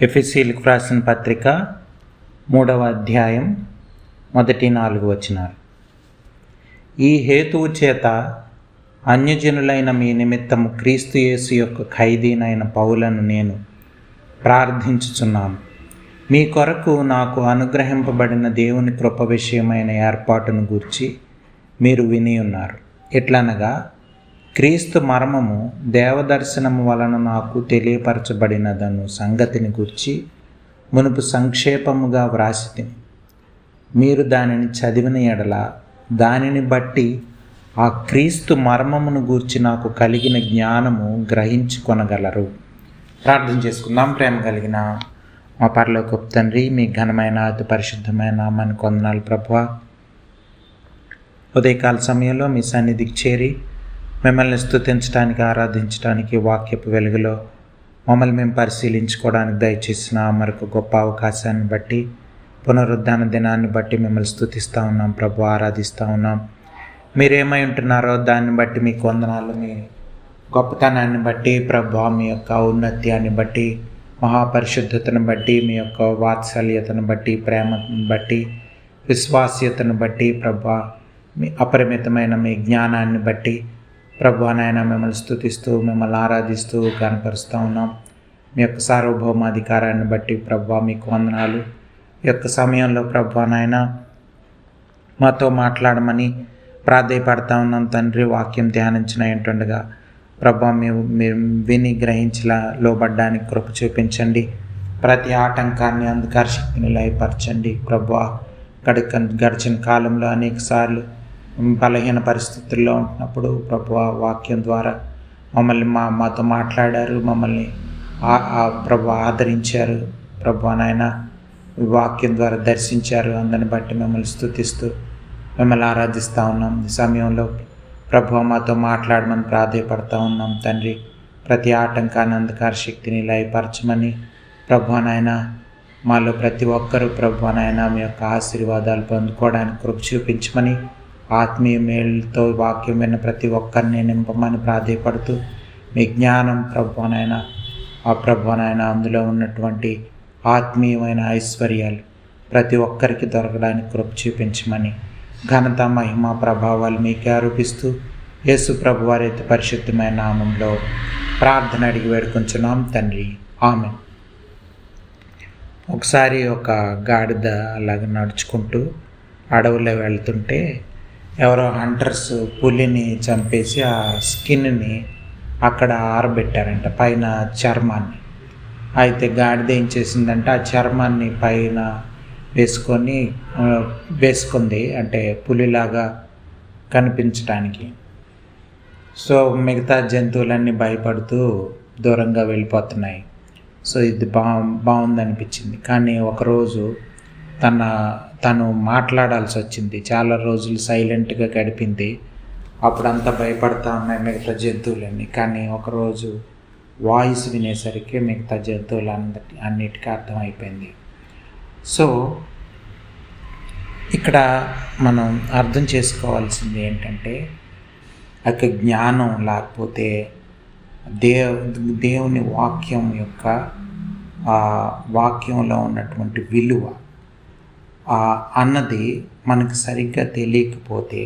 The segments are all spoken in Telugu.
ఎఫెసీయులకు రాసిన పత్రిక 3వ అధ్యాయం 1-4 వచనాలు. ఈ హేతువు చేత అన్యజనులైన మీ నిమిత్తము క్రీస్తు యేసు యొక్క ఖైదీనైన పౌలను నేను ప్రార్థించుచున్నాను. మీ కొరకు నాకు అనుగ్రహింపబడిన దేవుని కృప విషయమైన ఏర్పాటును గూర్చి మీరు విని ఉన్నారు. ఎట్లనగా క్రీస్తు మర్మము దేవదర్శనము వలన నాకు తెలియపరచబడినదను సంగతిని గూర్చి మునుపు సంక్షేపముగా వ్రాసితిని. మీరు దానిని చదివిన ఎడల దానిని బట్టి ఆ క్రీస్తు మర్మమును గూర్చి నాకు కలిగిన జ్ఞానము గ్రహించుకొనగలరు. ప్రార్థన చేసుకుందాం. ప్రేమ కలిగిన మా పరలోకపు తండ్రి, మీ ఘనమైన అతి పరిశుద్ధమైన నామానికి వందనాలు ప్రభువా. ఉదయకాల సమయంలో మీ సన్నిధికి చేరి మిమ్మల్ని స్తుతించడానికి, ఆరాధించడానికి, వాక్యపు వెలుగులో మమ్మల్ని మేము పరిశీలించుకోవడానికి దయచేసిన మరొక గొప్ప అవకాశాన్ని బట్టి, పునరుద్ధాన దినాన్ని బట్టి మిమ్మల్ని స్తుతిస్తూ ఉన్నాం ప్రభు, ఆరాధిస్తూ ఉన్నాం. మీరేమై ఉంటున్నారో దాన్ని బట్టి మీకు వందనాలు. మీ గొప్పతనాన్ని బట్టి ప్రభు, మీ యొక్క ఔన్నత్యాన్ని బట్టి, మహాపరిశుద్ధతను బట్టి, మీ యొక్క వాత్సల్యతను బట్టి, ప్రేమను బట్టి, విశ్వాస్యతను బట్టి ప్రభు, మీ అపరిమితమైన మీ జ్ఞానాన్ని బట్టి ప్రభు నాయన మిమ్మల్ని స్తుతిస్తూ, మిమ్మల్ని ఆరాధిస్తూ కనపరుస్తూ ఉన్నాం. మీ యొక్క సార్వభౌమాధికారాన్ని బట్టి ప్రభు మీకు వందనాలు. ఈ యొక్క సమయంలో ప్రభు నాయన మాతో మాట్లాడమని ప్రాధేయపడతా ఉన్నాం తండ్రి. వాక్యం ధ్యానించిన ఏంటుండగా ప్రభు మీరు విని గ్రహించలా లోబడ్డానికి కృప చూపించండి. ప్రతి ఆటంకాన్ని, అంధకార శక్తిని లయపరచండి ప్రభు. గడిచిన కాలంలో అనేక సార్లు బలహీన పరిస్థితుల్లో ఉంటున్నప్పుడు ప్రభు వాక్యం ద్వారా మమ్మల్ని మాతో మాట్లాడారు, మమ్మల్ని ప్రభు ఆదరించారు ప్రభు నాయన. వాక్యం ద్వారా దర్శించారు. అందరిని బట్టి మిమ్మల్ని స్తుతిస్తూ మిమ్మల్ని ఆరాధిస్తూ ఉన్నాం. ఈ సమయంలో ప్రభు మాతో మాట్లాడమని ప్రాధేయపడతా ఉన్నాం తండ్రి. ప్రతి ఆటంకాన్ని, అంధకార శక్తిని లయపరచమని ప్రభు నాయన. మాలో ప్రతి ఒక్కరూ ప్రభు నాయన మీ యొక్క ఆశీర్వాదాలు పొందుకోవడానికి కృప చూపించమని, ఆత్మీయ మేలుతో వాక్యం విన్న ప్రతి ఒక్కరిని నింపమని ప్రాధేయపడుతూ, మీ జ్ఞానం ప్రభువనైనా ఆ ప్రభువనైనా అందులో ఉన్నటువంటి ఆత్మీయమైన ఐశ్వర్యాలు ప్రతి ఒక్కరికి దొరకడానికి కృప చూపించమని, ఘనత, మహిమ, ప్రభావాలు మీకే ఆరోపిస్తూ యేసు ప్రభు వారి పరిశుద్ధమైన నామంలో ప్రార్థన అడిగి వేడుకొంచున్నాం తండ్రి, ఆమేన్. ఒకసారి ఒక గాడిద అలాగ నడుచుకుంటూ అడవుల్లో వెళ్తుంటే ఎవరో హంటర్స్ పులిని చంపేసి ఆ స్కిన్ని అక్కడ ఆరబెట్టారంట, పైన చర్మాన్ని. అయితే గాడిద ఏం చేసిందంటే ఆ చర్మాన్ని పైన వేసుకుంది, అంటే పులిలాగా కనిపించడానికి. సో మిగతా జంతువులన్నీ భయపడుతూ దూరంగా వెళ్ళిపోతున్నాయి. సో ఇది బాగుందనిపించింది. కానీ ఒకరోజు తను మాట్లాడాల్సి వచ్చింది. చాలా రోజులు సైలెంట్గా గడిపింది. అప్పుడంతా భయపడతా ఉన్నాయి మిగతా జంతువులన్నీ. కానీ ఒకరోజు వాయిస్ వినేసరికి మిగతా అన్నిటికీ అర్థమైపోయింది. సో ఇక్కడ మనం అర్థం చేసుకోవాల్సింది ఏంటంటే, ఆ జ్ఞానం లేకపోతే దేవుని వాక్యం యొక్క వాక్యంలో ఉన్నటువంటి విలువ అన్నది మనకు సరిగ్గా తెలియకపోతే,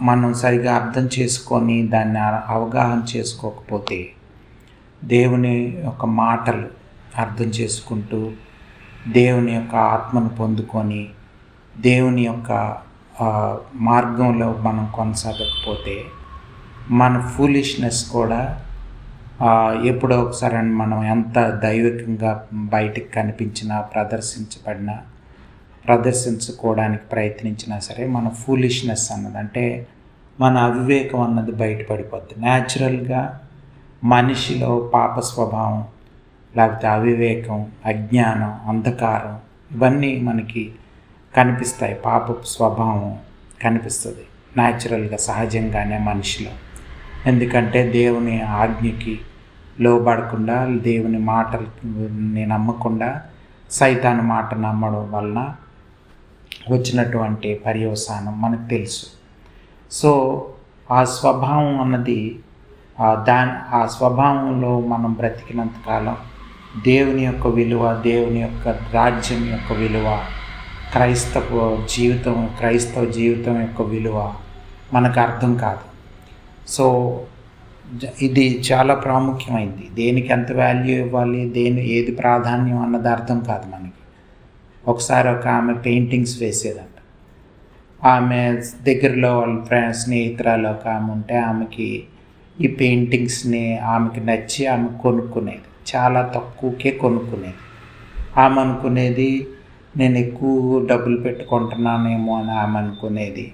మనం సరిగ్గా అర్థం చేసుకొని దాన్ని అవగాహన చేసుకోకపోతే, దేవుని యొక్క మాటలు అర్థం చేసుకుంటూ దేవుని యొక్క ఆత్మను పొందుకొని దేవుని యొక్క మార్గంలో మనం కొనసాగకపోతే మన ఫూలిష్నెస్ కూడా ఎప్పుడో ఒకసారి మనం ఎంత దైవికంగా బయటికి కనిపించినా, ప్రదర్శించుకోవడానికి ప్రయత్నించినా సరే మన ఫూలిష్నెస్ అన్నది, అంటే మన అవివేకం అన్నది బయటపడిపోద్ది. న్యాచురల్గా మనిషిలో పాప స్వభావం, లేకపోతే అవివేకం, అజ్ఞానం, అంధకారం ఇవన్నీ మనకి కనిపిస్తాయి. పాప స్వభావం కనిపిస్తుంది న్యాచురల్గా, సహజంగానే మనిషిలో. ఎందుకంటే దేవుని ఆజ్ఞకి లోబడకుండా, దేవుని మాటల్ని నమ్మకుండా సైతాను మాట నమ్మడం వలన వచ్చినటువంటి పర్యవసానం మనకు తెలుసు. సో ఆ స్వభావం అన్నది ఆ స్వభావంలో మనం బ్రతికినంతకాలం దేవుని యొక్క విలువ, దేవుని యొక్క రాజ్యం యొక్క విలువ, క్రైస్తవ జీవితం యొక్క విలువ మనకు అర్థం కాదు. సో ఇది చాలా ప్రాముఖ్యమైంది. దేనికి ఎంత వాల్యూ ఇవ్వాలి, ఏది ప్రాధాన్యం అన్నది అర్థం కాదు మనకి. ఒకసారి ఒక ఆమె పెయింటింగ్స్ వేసేదంట. ఆమె దగ్గరలో వాళ్ళ స్నేహితురాలు ఒక ఆమె ఉంటే ఆమెకి ఈ పెయింటింగ్స్ని ఆమెకి నచ్చి ఆమె కొనుక్కునేది. చాలా తక్కువకే కొనుక్కునేది. ఆమె అనుకునేది నేను ఎక్కువ డబ్బులు పెట్టుకుంటున్నానేమో అని ఆమె అనుకునేది.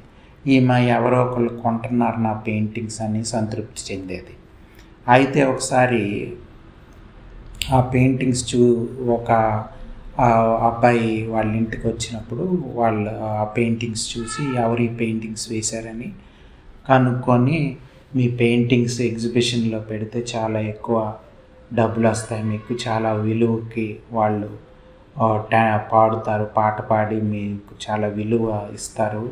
ఈమె ఎవరో ఒకళ్ళు కొంటున్నారు నా పెయింటింగ్స్ అని సంతృప్తి చెందేది. అయితే ఒకసారి ఆ పెయింటింగ్స్ ఒక అబ్బాయి వాళ్ళ ఇంటికి వచ్చినప్పుడు వాళ్ళు ఆ పెయింటింగ్స్ చూసి ఎవరు ఈ పెయింటింగ్స్ వేశారని కనుక్కొని, మీ పెయింటింగ్స్ ఎగ్జిబిషన్లో పెడితే చాలా ఎక్కువ డబ్బులు వస్తాయి, మీకు చాలా విలువకి వాళ్ళు పాడుతారు, పాట పాడి మీకు చాలా విలువ ఇస్తారు,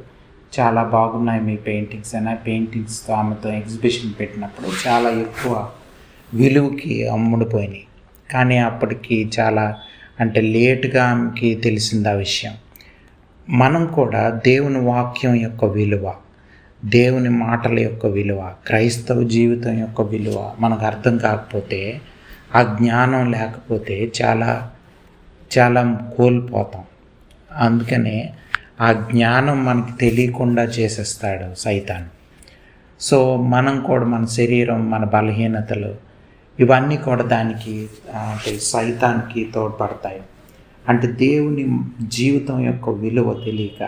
చాలా బాగున్నాయి మీ పెయింటింగ్స్ అని. పెయింటింగ్స్తో ఆమెతో ఎగ్జిబిషన్ పెట్టినప్పుడు చాలా ఎక్కువ విలువకి అమ్ముడుపోయినాయి. కానీ అప్పటికి చాలా లేట్గా ఆమెకి తెలిసింది ఆ విషయం. మనం కూడా దేవుని వాక్యం యొక్క విలువ, దేవుని మాటల యొక్క విలువ, క్రైస్తవ జీవితం యొక్క విలువ మనకు అర్థం కాకపోతే, ఆ జ్ఞానం లేకపోతే చాలా చాలా కోల్పోతాం. అందుకనే ఆ జ్ఞానం మనకి తెలియకుండా చేసేస్తాడు సైతాను. సో మనం కూడా మన శరీరం, మన బలహీనతలు ఇవన్నీ కూడా దానికి సైతానికి తోడ్పడతాయి. దేవుని జీవితం యొక్క విలువ తెలియక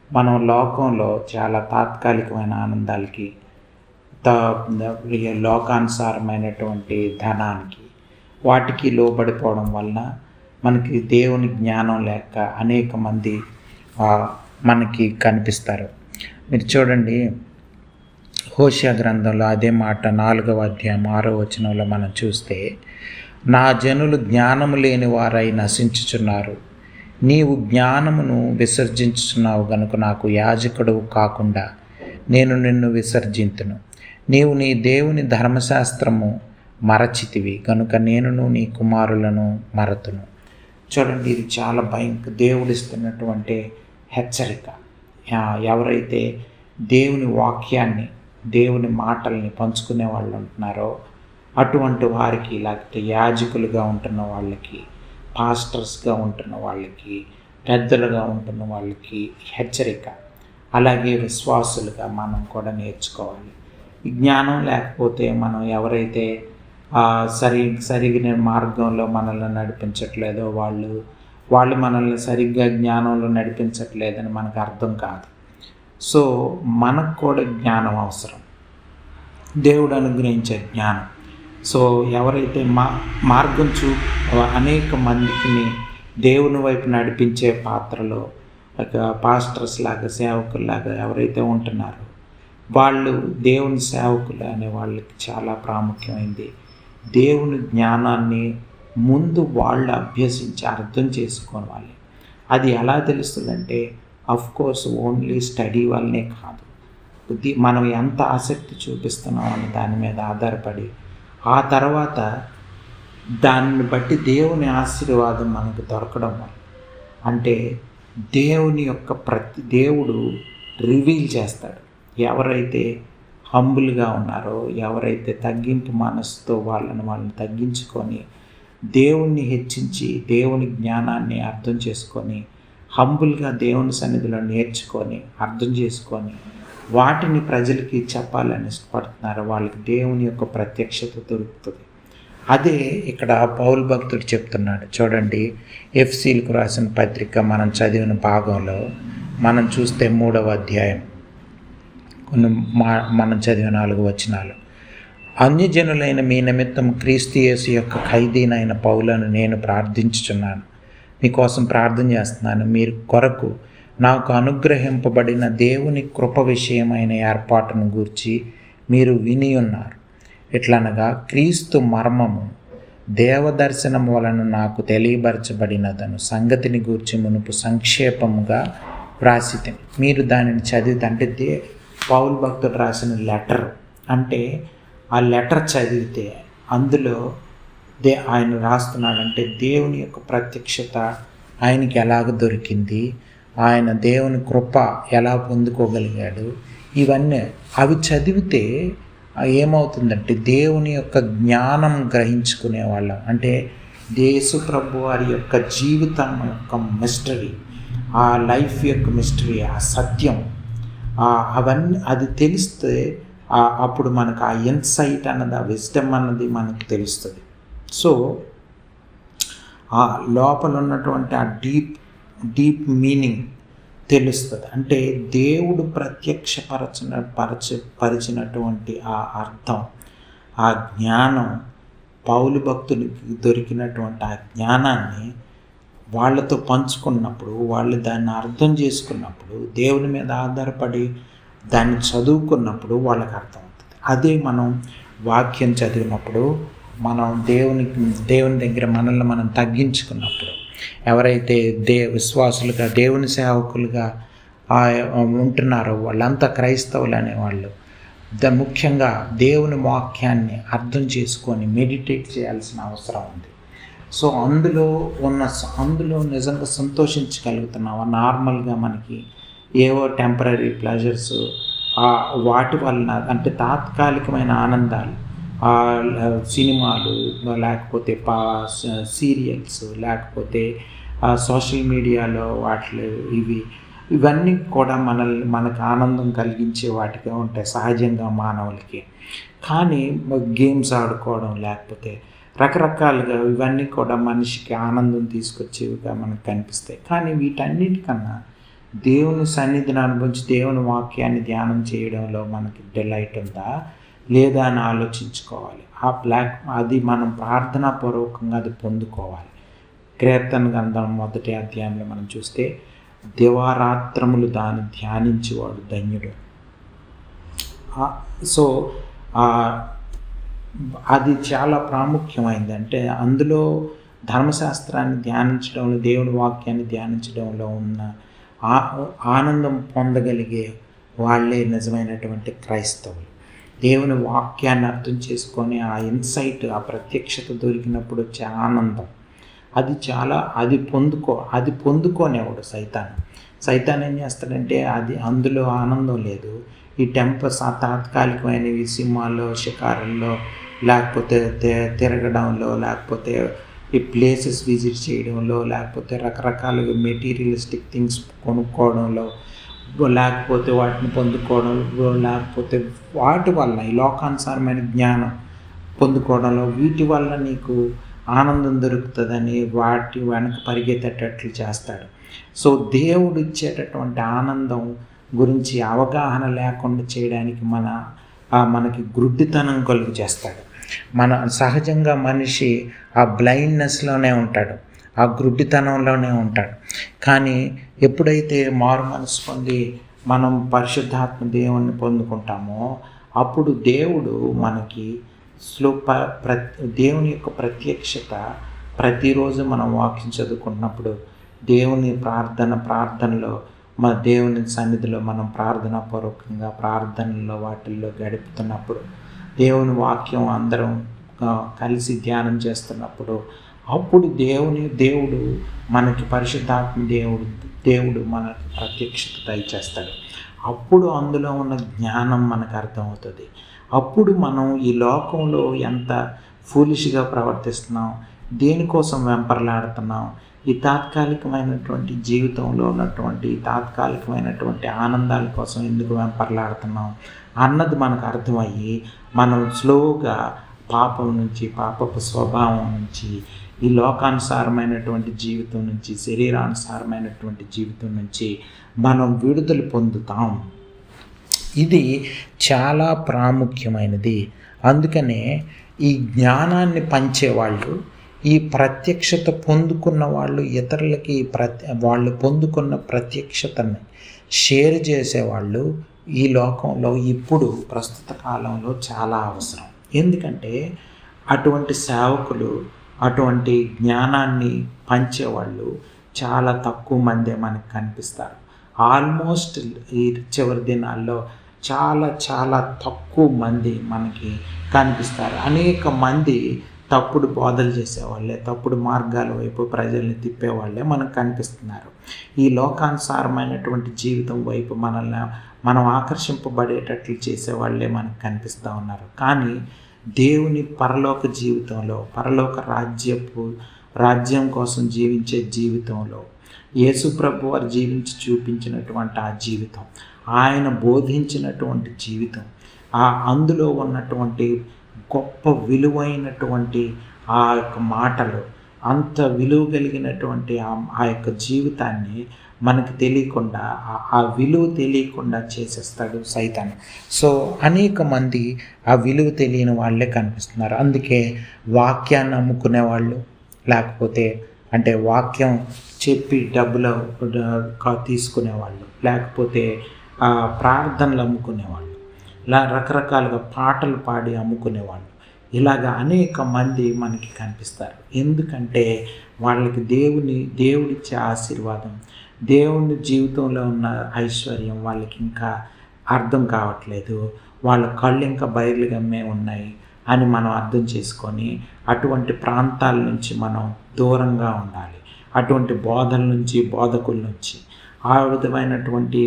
మనం లోకంలో చాలా తాత్కాలికమైన ఆనందాలకి, లోకానుసారమైనటువంటి ధనానికి, వాటికి లోబడిపోవడం వలన మనకి దేవుని జ్ఞానం లేక అనేక మంది మనకి కనిపిస్తారు. మీరు చూడండి, హోషేయ గ్రంథంలో అదే మాట 4వ అధ్యాయం 6వ వచనంలో మనం చూస్తే, నా జనులు జ్ఞానము లేని వారై నశించుచున్నారు, నీవు జ్ఞానమును విసర్జించుచున్నావు గనుక నాకు యాజకుడు కాకుండా నేను నిన్ను విసర్జింతును. నీవు నీ దేవుని ధర్మశాస్త్రము మరచితివి గనుక నేనును నీ కుమారులను మరతును. చూడండి, ఇది చాలా దేవుడిస్తున్నటువంటి హెచ్చరిక. ఎవరైతే దేవుని వాక్యాన్ని, దేవుని మాటల్ని పంచుకునే వాళ్ళు ఉంటున్నారో అటువంటి వారికి, లేకపోతే యాజకులుగా ఉంటున్న వాళ్ళకి, పాస్టర్స్గా ఉంటున్న వాళ్ళకి, పెద్దలుగా ఉంటున్న వాళ్ళకి హెచ్చరిక. అలాగే విశ్వాసులుగా మనం కూడా నేర్చుకోవాలి. ఈ జ్ఞానం లేకపోతే మనం ఎవరైతే సరిగిన మార్గంలో మనల్ని నడిపించట్లేదో వాళ్ళు మనల్ని సరిగ్గా జ్ఞానంలో నడిపించట్లేదని మనకు అర్థం కాదు. సో మనకు కూడా జ్ఞానం అవసరం, దేవుడు అనుగ్రహించే జ్ఞానం. సో ఎవరైతే మార్గం అనేక మందికి దేవుని వైపు నడిపించే పాత్రలో పాస్టర్స్ లాగా, సేవకుల్లాగా ఎవరైతే ఉంటున్నారో వాళ్ళు దేవుని సేవకులు అనే వాళ్ళకి చాలా ప్రాముఖ్యమైంది దేవుని జ్ఞానాన్ని ముందు వాళ్ళు అభ్యసించి అర్థం చేసుకోవాలి. అది ఎలా తెలుస్తుందంటే, అఫ్కోర్స్ ఓన్లీ స్టడీ వల్లనే కాదు, మనం ఎంత ఆసక్తి చూపిస్తున్నాం అనే దాని మీద ఆధారపడి ఆ తర్వాత దాన్ని బట్టి దేవుని ఆశీర్వాదం మనకు దొరకడం వల్ల, దేవుడు రివీల్ చేస్తాడు. ఎవరైతే హంబుల్గా ఉన్నారో, ఎవరైతే తగ్గింపు మనసుతో వాళ్ళని తగ్గించుకొని దేవుణ్ణి హెచ్చించి దేవుని జ్ఞానాన్ని అర్థం చేసుకొని హంబుల్గా దేవుని సన్నిధిలో నేర్చుకొని అర్థం చేసుకొని వాటిని ప్రజలకి చెప్పాలని ఇష్టపడుతున్నారు, వాళ్ళకి దేవుని యొక్క ప్రత్యక్షత దొరుకుతుంది. అదే ఇక్కడ పౌలు భక్తుడు చెప్తున్నాడు. చూడండి, ఎఫ్సీలకు రాసిన పత్రిక మనం చదివిన భాగంలో మనం చూస్తే 3వ అధ్యాయం మనం చదివిన 4 వచనాలు, అన్యజనులైన మీ నిమిత్తం క్రీస్తు యేసు యొక్క ఖైదీనైన పౌలను నేను ప్రార్థించుచున్నాను, మీకోసం ప్రార్థన చేస్తున్నాను. మీరు కొరకు నాకు అనుగ్రహింపబడిన దేవుని కృప విషయమైన ఏర్పాటును గూర్చి మీరు విని ఉన్నారు. ఎట్లనగా క్రీస్తు మర్మము దేవదర్శనం వలన నాకు తెలియబరచబడినదను సంగతిని గూర్చి మునుపు సంక్షేపముగా వ్రాసితిని. మీరు దానిని చదివితే, పౌలు భక్తుడు రాసిన లెటర్, ఆ లెటర్ చదివితే అందులో ఆయన రాస్తున్నాడంటే దేవుని యొక్క ప్రత్యక్షత ఆయనకి ఎలాగ దొరికింది, ఆయన దేవుని కృప ఎలా పొందుకోగలిగాడు, ఇవన్నీ అవి చదివితే ఏమవుతుందంటే దేవుని యొక్క జ్ఞానం గ్రహించుకునే వాళ్ళం. అంటే యేసు ప్రభు వారి యొక్క జీవితం యొక్క మిస్టరీ, ఆ లైఫ్ యొక్క మిస్టరీ, ఆ సత్యం, అవన్నీ అది తెలిస్తే అప్పుడు మనకు ఆ ఇన్సైట్ అన్నది, ఆ విజ్డమ్ అన్నది మనకు తెలుస్తుంది. సో ఆ లోపల ఉన్నటువంటి ఆ డీప్ మీనింగ్ తెలుస్తుంది. అంటే దేవుడు పరిచినటువంటి ఆ అర్థం, ఆ జ్ఞానం, పౌలు భక్తునికి దొరికినటువంటి ఆ జ్ఞానాన్ని వాళ్ళతో పంచుకున్నప్పుడు, వాళ్ళు దాన్ని అర్థం చేసుకున్నప్పుడు, దేవుని మీద ఆధారపడి దాన్ని చదువుకున్నప్పుడు వాళ్ళకి అర్థమవుతుంది. అదే మనం వాక్యం చదివినప్పుడు, మనం దేవుని దగ్గర మనల్ని మనం తగ్గించుకున్నప్పుడు, ఎవరైతే విశ్వాసులుగా దేవుని సేవకులుగా ఉంటున్నారో వాళ్ళంతా క్రైస్తవులు అనేవాళ్ళు ముఖ్యంగా దేవుని వాక్యాన్ని అర్థం చేసుకొని మెడిటేట్ చేయాల్సిన అవసరం ఉంది. సో అందులో నిజంగా సంతోషించగలుగుతున్నావా? నార్మల్గా మనకి ఏవో టెంపరీ ప్లెజర్స్, వాటి వలన, అంటే తాత్కాలికమైన ఆనందాలు, సినిమాలు, లేకపోతే సీరియల్స్, లేకపోతే సోషల్ మీడియాలో వాటిలో ఇవన్నీ కూడా మనకు ఆనందం కలిగించే వాటిగా ఉంటాయి సహజంగా మానవులకి. కానీ గేమ్స్ ఆడుకోవడం, లేకపోతే రకరకాలుగా ఇవన్నీ కూడా మనిషికి ఆనందం తీసుకొచ్చేవిగా మనకు కనిపిస్తాయి. కానీ వీటన్నిటికన్నా దేవుని సన్నిధిని అనుభవించి దేవుని వాక్యాన్ని ధ్యానం చేయడంలో మనకి డిలైట్ ఉందా లేదా అని ఆలోచించుకోవాలి. అది మనం ప్రార్థనాపూర్వకంగా అది పొందుకోవాలి. కీర్తన గ్రంథం 1వ అధ్యాయంలో మనం చూస్తే దివారాత్రములు దాన్ని ధ్యానించేవాడు ధన్యుడు. సో అది చాలా ప్రాముఖ్యమైంది. అంటే అందులో ధర్మశాస్త్రాన్ని ధ్యానించడంలో, దేవుని వాక్యాన్ని ధ్యానించడంలో ఉన్న ఆనందం పొందగలిగే వాళ్ళే నిజమైనటువంటి క్రైస్తవులు. దేవుని వాక్యాన్ని అర్థం చేసుకొని ఆ ఇన్సైట్, ఆ ప్రత్యక్షత దొరికినప్పుడు వచ్చే ఆనందం, అది పొందుకోనేవాడు సైతాన్ ఏం చేస్తాడంటే, అందులో ఆనందం లేదు. ఈ తాత్కాలికమైనవి సినిమాల్లో, షికారుల్లో, లేకపోతే తిరగడంలో, లేకపోతే ఈ ప్లేసెస్ విజిట్ చేయడంలో, లేకపోతే రకరకాలుగా మెటీరియలిస్టిక్ థింగ్స్ కొనుక్కోవడంలో, లేకపోతే వాటిని పొందుకోవడంలో, లేకపోతే వాటి వల్ల ఈ లోకానుసారమైన జ్ఞానం పొందుకోవడంలో, వీటి వల్ల నీకు ఆనందం దొరుకుతుందని వాటి వెనక పరిగెత్తేటట్లు చేస్తాడు. సో దేవుడు ఇచ్చేటటువంటి ఆనందం గురించి అవగాహన లేకుండా చేయడానికి మనకి గ్రుడ్డితనం కలుగు చేస్తాడు. సహజంగా మనిషి ఆ బ్లైండ్నెస్లోనే ఉంటాడు, ఆ గ్రుడ్డితనంలోనే ఉంటాడు. కానీ ఎప్పుడైతే మారు మనసు పొంది మనం పరిశుద్ధాత్మ దేవుణ్ణి పొందుకుంటామో, అప్పుడు దేవుడు మనకి దేవుని యొక్క ప్రత్యక్షత ప్రతిరోజు మనం వాక్యం చదువుకున్నప్పుడు, దేవుని ప్రార్థనలో మన దేవుని సన్నిధిలో మనం ప్రార్థనాపూర్వకంగా ప్రార్థనలో వాటిల్లో గడుపుతున్నప్పుడు, దేవుని వాక్యం అందరం కలిసి ధ్యానం చేస్తున్నప్పుడు, అప్పుడు దేవుడు మనకి పరిశుద్ధాత్మ దేవుడు మనకి ప్రత్యక్షత దయచేస్తాడు. అప్పుడు అందులో ఉన్న జ్ఞానం మనకు అర్థమవుతుంది. అప్పుడు మనం ఈ లోకంలో ఎంత ఫూలిష్గా ప్రవర్తిస్తున్నాం, దేనికోసం వెంపర్లాడుతున్నాం, ఈ తాత్కాలికమైనటువంటి జీవితంలో ఉన్నటువంటి తాత్కాలికమైనటువంటి ఆనందాల కోసం ఎందుకు వెంపర్లాడుతున్నాం అన్నది మనకు అర్థమయ్యి, మనం స్లోగా పాపం నుంచి, పాపపు స్వభావం నుంచి, ఈ లోకానుసారమైనటువంటి జీవితం నుంచి, శరీరానుసారమైనటువంటి జీవితం నుంచి మనం విడుదల పొందుతాం. ఇది చాలా ప్రాముఖ్యమైనది. అందుకనే ఈ జ్ఞానాన్ని పంచేవాళ్ళు, ఈ ప్రత్యక్షత పొందుకున్న వాళ్ళు ఇతరులకి వాళ్ళు పొందుకున్న ప్రత్యక్షతని షేర్ చేసేవాళ్ళు ఈ లోకంలో ఇప్పుడు ప్రస్తుత కాలంలో చాలా అవసరం. ఎందుకంటే అటువంటి సేవకులు, అటువంటి జ్ఞానాన్ని పంచేవాళ్ళు చాలా తక్కువ మందే మనకు కనిపిస్తారు. ఆల్మోస్ట్ ఈ చివరి దినాల్లో చాలా చాలా తక్కువ మంది మనకి కనిపిస్తారు. అనేక మంది తప్పుడు బోధలు చేసేవాళ్ళే, తప్పుడు మార్గాల వైపు ప్రజల్ని తిప్పేవాళ్ళే మనకు కనిపిస్తున్నారు. ఈ లోకానుసారమైనటువంటి జీవితం వైపు మనం ఆకర్షింపబడేటట్లు చేసేవాళ్ళే మనకు కనిపిస్తూ ఉన్నారు. కానీ దేవుని పరలోక జీవితంలో, పరలోక రాజ్యం కోసం జీవించే జీవితంలో, యేసు ప్రభు వారు జీవించి చూపించినటువంటి ఆ జీవితం, ఆయన బోధించినటువంటి జీవితం, అందులో ఉన్నటువంటి గొప్ప విలువైనటువంటి ఆ యొక్క మాటలు, అంత విలువ కలిగినటువంటి ఆ యొక్క జీవితాన్ని మనకు తెలియకుండా, ఆ విలువ తెలియకుండా చేసేస్తాడు సైతాను. సో అనేక మంది ఆ విలువ తెలియని వాళ్ళే కనిపిస్తున్నారు. అందుకే వాక్యాన్ని అమ్ముకునే వాళ్ళు, లేకపోతే అంటే వాక్యం చెప్పి డబ్బులు తీసుకునేవాళ్ళు, లేకపోతే ప్రార్థనలు అమ్ముకునేవాళ్ళు, ఇలా రకరకాలుగా పాటలు పాడి అమ్ముకునేవాళ్ళు, ఇలాగా అనేక మంది మనకి కనిపిస్తారు. ఎందుకంటే వాళ్ళకి దేవుడిచ్చే ఆశీర్వాదం, దేవుని జీవితంలో ఉన్న ఐశ్వర్యం వాళ్ళకి ఇంకా అర్థం కావట్లేదు. వాళ్ళ కళ్ళు ఇంకా బయలుగమ్మే ఉన్నాయి అని మనం అర్థం చేసుకొని అటువంటి ప్రాంతాల నుంచి మనం దూరంగా ఉండాలి. అటువంటి బోధల నుంచి, బోధకుల నుంచి, ఆ విధమైనటువంటి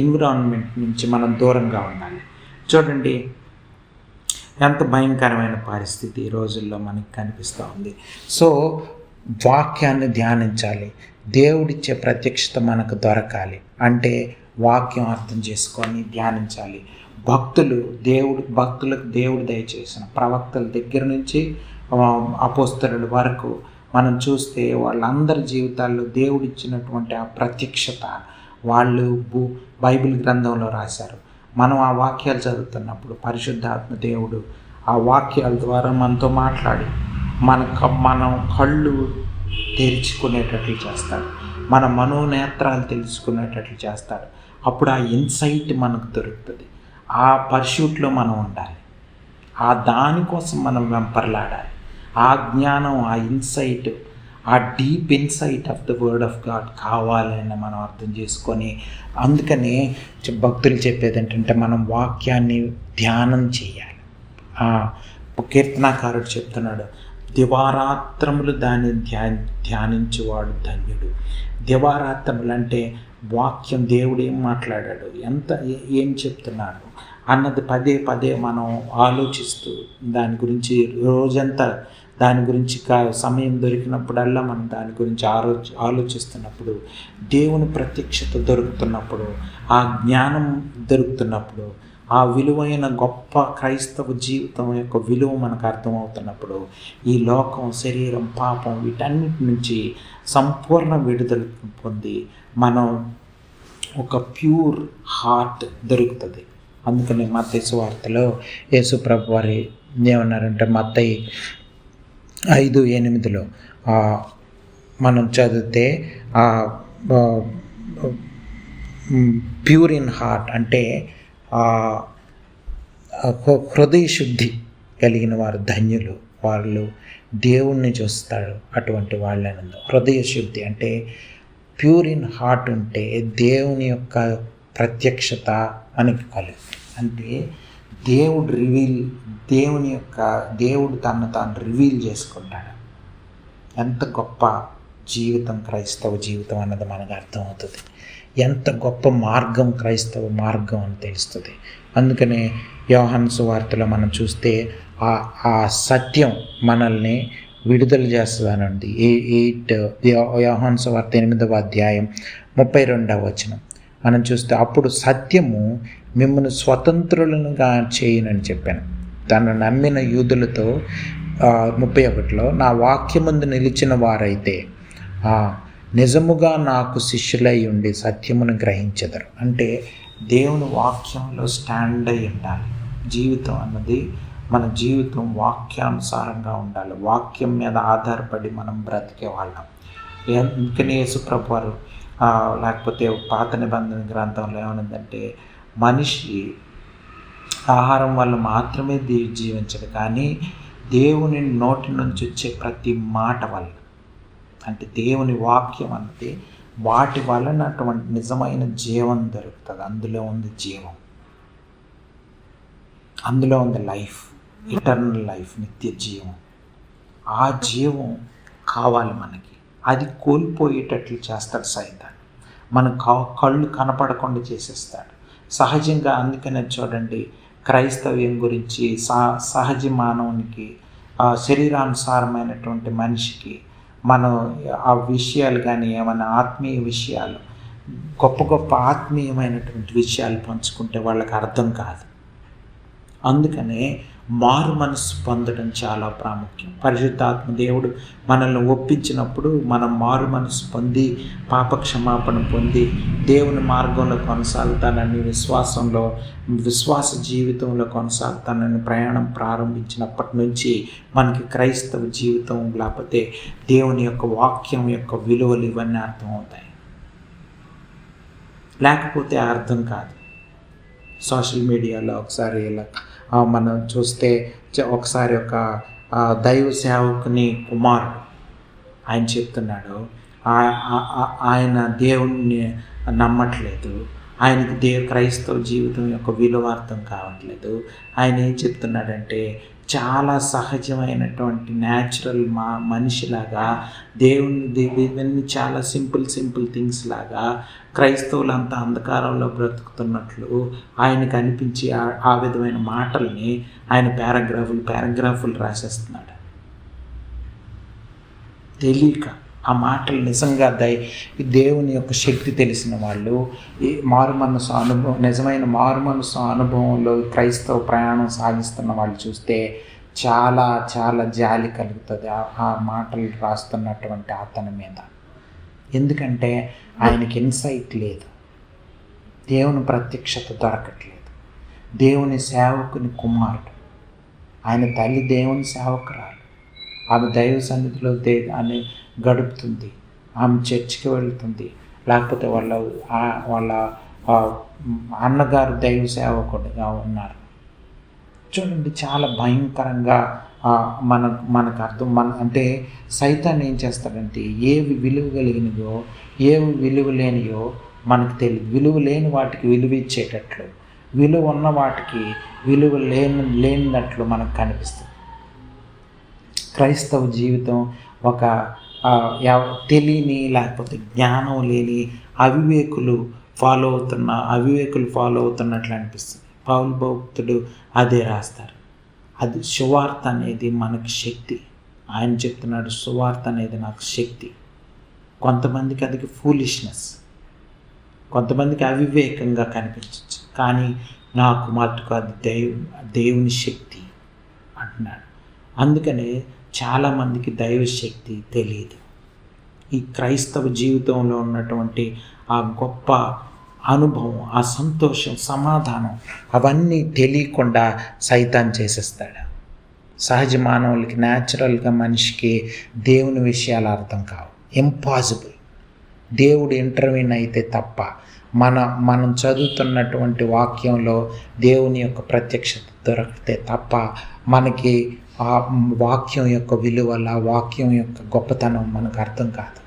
ఎన్విరాన్మెంట్ నుంచి మనం దూరంగా ఉండాలి. చూడండి ఎంత భయంకరమైన పరిస్థితి ఈ రోజుల్లో మనకి కనిపిస్తూ ఉంది. సో వాక్యాన్ని ధ్యానించాలి. దేవుడిచ్చే ప్రత్యక్షత మనకు దొరకాలి అంటే వాక్యం అర్థం చేసుకొని ధ్యానించాలి. భక్తులకు దేవుడు దయచేసిన ప్రవక్తల దగ్గర నుంచి అపోస్తలుల వరకు మనం చూస్తే వాళ్ళందరి జీవితాల్లో దేవుడిచ్చినటువంటి ఆ ప్రత్యక్షత వాళ్ళు బైబిల్ గ్రంథంలో రాశారు. మనం ఆ వాక్యాలు చదువుతున్నప్పుడు పరిశుద్ధాత్మ దేవుడు ఆ వాక్యాల ద్వారా మనతో మాట్లాడి మనం కళ్ళు తెరుచుకునేటట్లు చేస్తాడు, మన మనోనేత్రాలు తెలుసుకునేటట్లు చేస్తాడు. అప్పుడు ఆ ఇన్సైట్ మనకు దొరుకుతుంది. ఆ పర్స్యూట్లో మనం ఉండాలి, ఆ దానికోసం మనం వెంపర్లాడాలి. ఆ జ్ఞానం, ఆ ఇన్సైట్, ఆ deep insight of the word of God కావాలని మనం అర్థం చేసుకొని, అందుకని భక్తులు చెప్పేది ఏంటంటే మనం వాక్యాన్ని ధ్యానం చేయాలి. కీర్తనాకారుడు చెప్తున్నాడు, దివారాత్రములు దాన్ని ధ్యానించేవాడు ధన్యుడు. దివారాత్రములు అంటే వాక్యం, దేవుడు ఏం మాట్లాడాడు, ఏం చెప్తున్నాడు అన్నది పదే పదే మనం ఆలోచిస్తూ దాని గురించి రోజంతా దాని గురించి సమయం దొరికినప్పుడల్లా మనం దాని గురించి ఆలోచిస్తున్నప్పుడు, దేవుని ప్రత్యక్షత దొరుకుతున్నప్పుడు, ఆ జ్ఞానం దొరుకుతున్నప్పుడు, ఆ విలువైన గొప్ప క్రైస్తవ జీవితం యొక్క విలువ మనకు అర్థమవుతున్నప్పుడు, ఈ లోకం, శరీరం, పాపం వీటన్నిటి నుంచి సంపూర్ణ విడుదల పొంది మనం ఒక ప్యూర్ హార్ట్ దొరుకుతుంది. అందుకని మత్తయి సువార్తలో యేసు ప్రభు వారు ఏమన్నారంటే, మత్తయి 5:8 మనం చదివితే ప్యూర్ ఇన్ హార్ట్ అంటే హృదయ శుద్ధి కలిగిన వారు ధన్యులు, వాళ్ళు దేవుణ్ణి చూస్తారు. అటువంటి వాళ్ళని హృదయ శుద్ధి అంటే ప్యూర్ ఇన్ హార్ట్ ఉంటే దేవుని యొక్క ప్రత్యక్షత మనకి కలుగుతుంది. అంటే దేవుడు తను తాను రివీల్ చేసుకుంటాడు. ఎంత గొప్ప జీవితం క్రైస్తవ జీవితం అన్నది మనకు అర్థమవుతుంది. ఎంత గొప్ప మార్గం క్రైస్తవ మార్గం అని తెలుస్తుంది. అందుకనే యోహాను సువార్తలో మనం చూస్తే ఆ సత్యం మనల్ని విడుదల చేస్తుందనండి. యోహాను సువార్త 8వ అధ్యాయం 32వ వచనం మనం చూస్తే, అప్పుడు సత్యము మిమ్మల్ని స్వతంత్రులుగా చేయనని చెప్పాను. తను నమ్మిన యూదులతో 31లో, నా వాక్యమందు నిలిచిన వారైతే నిజముగా నాకు శిష్యులై ఉండి సత్యమును గ్రహించెదరు. అంటే దేవుని వాక్యంలో స్టాండ్ అయి ఉండాలి. జీవితం అన్నది, మన జీవితం వాక్యానుసారంగా ఉండాలి. వాక్యం మీద ఆధారపడి మనం బ్రతికే వాళ్ళం. అందుకని యేసు ప్రభు వారు లేకపోతే పాత నిబంధన గ్రంథంలో ఏమనుందంటే, మనిషి ఆహారం వల్ల మాత్రమే జీవించడు, కానీ దేవుని నోటి నుంచి వచ్చే ప్రతి మాట వల్ల, అంటే దేవుని వాక్యం అన్నది వాటి వలన అటువంటి నిజమైన జీవం దొరుకుతుంది. అందులో ఉంది జీవం, అందులో ఉంది లైఫ్. ఇటర్నల్ లైఫ్, నిత్య జీవం. ఆ జీవం కావాలి మనకి. అది కోల్పోయేటట్లు చేస్తాడు సైతాన్. మన కళ్ళు కనపడకుండా చేసేస్తాడు సహజంగా. అందుకనే చూడండి, క్రైస్తవ్యం గురించి సహజ మానవునికి, శరీరానుసారమైనటువంటి మనిషికి మనం ఆ విషయాలు కానీ ఏమైనా ఆత్మీయ విషయాలు, గొప్ప గొప్ప ఆత్మీయమైనటువంటి విషయాలు పంచుకుంటే వాళ్ళకి అర్థం కాదు. అందుకనే మారు మనసు పొందడం చాలా ప్రాముఖ్యం. పరిశుద్ధాత్మ దేవుడు మనల్ని ఒప్పించినప్పుడు మనం మారు మనసు పొంది పాపక్షమాపణ పొంది దేవుని మార్గంలో కొనసాగుతానని విశ్వాస జీవితంలో కొనసాగుతానని ప్రయాణం ప్రారంభించినప్పటి నుంచి మనకి క్రైస్తవ జీవితం లేకపోతే దేవుని యొక్క వాక్యం యొక్క విలువలు ఇవన్నీ అర్థమవుతాయి. లేకపోతే అర్థం కాదు. సోషల్ మీడియాలో ఒకసారి ఇలా మనం చూస్తే ఒకసారి ఒక దైవ సేవకుని కుమారుడు ఆయన చెప్తున్నాడు, ఆయన దేవుణ్ణి నమ్మట్లేదు, ఆయనకి క్రైస్తవ జీవితం యొక్క విలువ అర్థం కావట్లేదు. ఆయన ఏం చెప్తున్నాడంటే, చాలా సహజమైనటువంటి న్యాచురల్ మనిషిలాగా దేవుని ఇవన్నీ చాలా సింపుల్ థింగ్స్ లాగా క్రైస్తవులంతా అంధకారంలో బ్రతుకుతున్నట్లు ఆయనకు అనిపించి ఆ విధమైన మాటల్ని ఆయన పారాగ్రాఫులు రాసేస్తున్నాడు. తెలియక ఆ మాటలు నిజంగా దేవుని యొక్క శక్తి తెలిసిన వాళ్ళు, ఈ మారుమనసు అనుభవం, నిజమైన మారుమనసు అనుభవంలో క్రైస్తవ ప్రయాణం సాగిస్తున్న వాళ్ళు చూస్తే చాలా చాలా జాలి కలుగుతుంది ఆ మాటలు రాస్తున్నటువంటి అతని మీద. ఎందుకంటే ఆయనకి ఇన్సైట్ లేదు, దేవుని ప్రత్యక్షత దొరకట్లేదు. దేవుని సేవకుని కుమారుడు, ఆయన తల్లి దేవుని సేవకురాలు, ఆమె దైవ సన్నిధిలో అని గడుపుతుంది, ఆమె చర్చికి వెళుతుంది, లేకపోతే వాళ్ళ అన్నగారు దైవ సేవకుడిగా ఉన్నారు. చూడండి, చాలా భయంకరంగా మనకు అర్థం. అంటే సైతాన్ని ఏం చేస్తాడంటే, ఏవి విలువ కలిగినయో ఏవి విలువ లేనియో మనకు తెలియదు. విలువ లేని వాటికి విలువ ఇచ్చేటట్లు, విలువ ఉన్న వాటికి విలువ లేనట్లు మనకు కనిపిస్తుంది. క్రైస్తవ జీవితం ఒక తెలియని లేకపోతే జ్ఞానం లేని అవివేకులు ఫాలో అవుతున్నట్లు అనిపిస్తుంది. పౌలు భక్తుడు అదే రాస్తారు. అది సువార్త అనేది మనకు శక్తి. ఆయన చెప్తున్నాడు, సువార్త అనేది నాకు శక్తి. కొంతమందికి అది ఫూలిష్నెస్, కొంతమందికి అవివేకంగా కనిపించవచ్చు, కానీ నాకు మటుకు అది దేవుని శక్తి అంటున్నాడు. అందుకనే చాలామందికి దైవ శక్తి తెలియదు. ఈ క్రైస్తవ జీవితంలో ఉన్నటువంటి ఆ గొప్ప అనుభవం, ఆ సంతోషం, సమాధానం అవన్నీ తెలియకుండా సైతాన్ చేసేస్తాడు. సహజ మానవులకి, న్యాచురల్గా మనిషికి దేవుని విషయాలు అర్థం కావు. ఇంపాసిబుల్. దేవుడు ఇంటర్వ్యూన్ అయితే తప్ప, మనం చదువుతున్నటువంటి వాక్యంలో దేవుని యొక్క ప్రత్యక్షత దొరికితే తప్ప మనకి ఆ వాక్యం యొక్క విలువల, వాక్యం యొక్క గొప్పతనం మనకు అర్థం కాదు.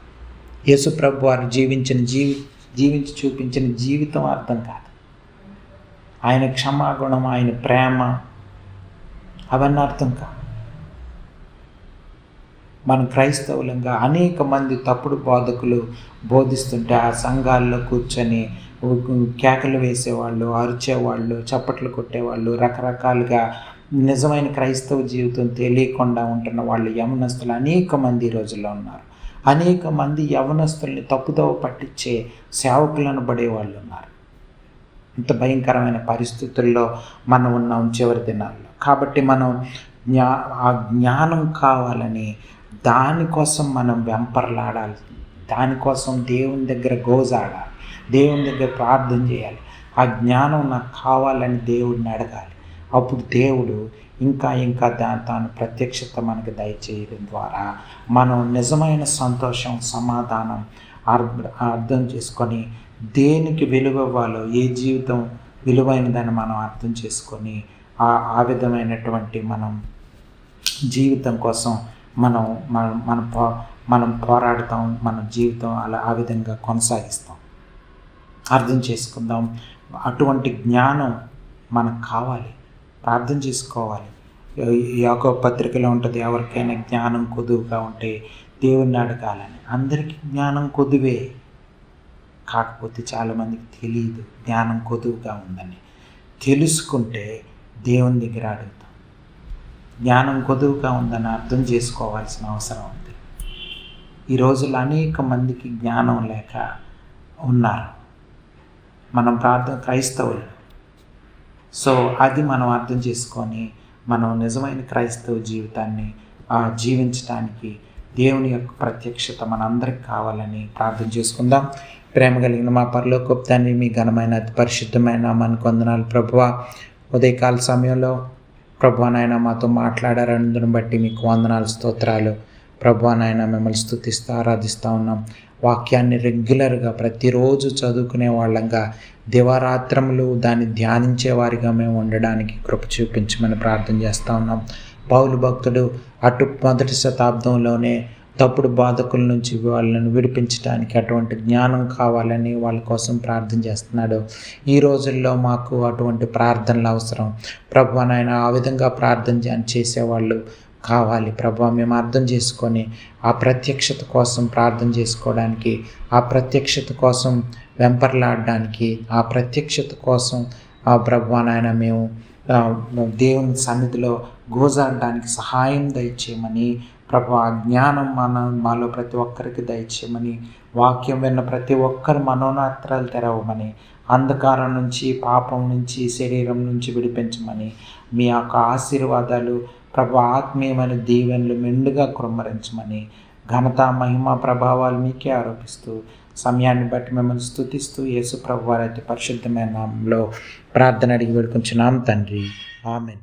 యేసు ప్రభు వారు జీవించి చూపించిన జీవితం అర్థం కాదు. ఆయన క్షమాగుణం, ఆయన ప్రేమ అవన్నీ అర్థం కాదు. మన క్రైస్తవులంగా అనేక మంది తప్పుడు బోధకులు బోధిస్తుంటే ఆ సంఘాల్లో కూర్చొని కేకలు వేసేవాళ్ళు, అరిచేవాళ్ళు, చప్పట్లు కొట్టేవాళ్ళు, రకరకాలుగా నిజమైన క్రైస్తవ జీవితం తెలియకుండా ఉంటున్న వాళ్ళు యవనస్తులు అనేక మంది ఈ రోజుల్లో ఉన్నారు. అనేక మంది యవనస్తుల్ని తప్పుదోవ పట్టించే సేవకులను పడేవాళ్ళు ఉన్నారు. ఇంత భయంకరమైన పరిస్థితుల్లో మనం ఉన్నాం చివరి దినాల్లో. కాబట్టి మనం ఆ జ్ఞానం కావాలని దానికోసం మనం వెంపర్లాడాలి. దానికోసం దేవుని దగ్గర గోజాడాలి, దేవుని దగ్గర ప్రార్థన చేయాలి. ఆ జ్ఞానం నాకు కావాలని దేవుడిని అడగాలి. అప్పుడు దేవుడు ఇంకా తాను ప్రత్యక్షత మనకు దయచేయడం ద్వారా మనం నిజమైన సంతోషం, సమాధానం అర్థం చేసుకొని దేనికి విలువ ఇవ్వాలో, ఏ జీవితం విలువైనదని మనం అర్థం చేసుకొని ఆ విధమైనటువంటి మనం జీవితం కోసం మనం పోరాడతాం. మన జీవితం ఆ విధంగా కొనసాగిస్తాం. అర్థం చేసుకుందాం. అటువంటి జ్ఞానం మనకు కావాలి. ప్రార్థన చేసుకోవాలి. యాకోబు పత్రికలో ఉంటుంది, ఎవరికైనా జ్ఞానం కొదువుగా ఉంటే దేవుణ్ణి అడగాలని. అందరికీ జ్ఞానం కొదువే, కాకపోతే చాలామందికి తెలియదు జ్ఞానం కొదువుగా ఉందని. తెలుసుకుంటే దేవుని దగ్గర అడుగుతాం. జ్ఞానం కొదువుగా ఉందని అర్థం చేసుకోవాల్సిన అవసరం ఉంది. ఈ రోజుల్లో అనేక మందికి జ్ఞానం లేక ఉన్నారు. మనం క్రైస్తవులు. సో అది మనం అర్థం చేసుకొని మనం నిజమైన క్రైస్తవ జీవితాన్ని జీవించడానికి దేవుని యొక్క ప్రత్యక్షత మనందరికి కావాలని ప్రార్థన చేసుకుందాం. ప్రేమ కలిగిన మా పరలోకపు తండ్రి, మీ ఘనమైన అతి పరిశుద్ధమైన నామానికి వందనాలు ప్రభువా. ఉదయకాల సమయంలో ప్రభువా నాయన మాతో మాట్లాడారని బట్టి మీకు వందనాలు, స్తోత్రాలు ప్రభువా నాయన. మిమ్మల్ని స్తుతిస్తూ ఆరాధిస్తూ ఉన్నాం. వాక్యాన్ని రెగ్యులర్గా ప్రతిరోజు చదువుకునే వాళ్ళంగా దివారాత్రములు దాన్ని ధ్యానించే వారిగా మేము ఉండడానికి కృప చూపించమని ప్రార్థన చేస్తూ ఉన్నాం. పౌలు భక్తుడు మొదటి శతాబ్దంలోనే తప్పుడు బాధకుల నుంచి వాళ్ళని విడిపించడానికి అటువంటి జ్ఞానం కావాలని వాళ్ళ కోసం ప్రార్థన చేస్తున్నాడు. ఈ రోజుల్లో మాకు అటువంటి ప్రార్థనలు అవసరం ప్రభువా నాయన. ఆ విధంగా ప్రార్థన చేసేవాళ్ళు కావాలి ప్రభువా. మేము అర్థం చేసుకొని ఆ ప్రత్యక్షత కోసం ప్రార్థన చేసుకోవడానికి, ఆ ప్రత్యక్షత కోసం వెంపర్లాడడానికి, ఆ ప్రత్యక్షత కోసం ప్రభువా నాయన మేము దేవుని సన్నిధిలో గోజాడడానికి సహాయం దయచేయమని ప్రభు. ఆ జ్ఞానం మాలో ప్రతి ఒక్కరికి దయచేయమని, వాక్యం విన్న ప్రతి ఒక్కరి మనోనేత్రాలు తెరవమని, అంధకారం నుంచి, పాపం నుంచి, శరీరం నుంచి విడిపించమని, మీ యొక్క ఆశీర్వాదాలు ప్రభు, ఆత్మీయమైన దీవెనలు మెండుగా కుమ్మరించమని, ఘనత మహిమ ప్రభావాలు మీకే ఆరోపిస్తూ సమయాన్ని బట్టి మిమ్మల్ని స్తుతిస్తూ యేసు ప్రభు వారి అతి పరిశుద్ధమైన నామంలో ప్రార్థన అడిగి వేడుకుంటున్నాం తండ్రి. ఆమెన్.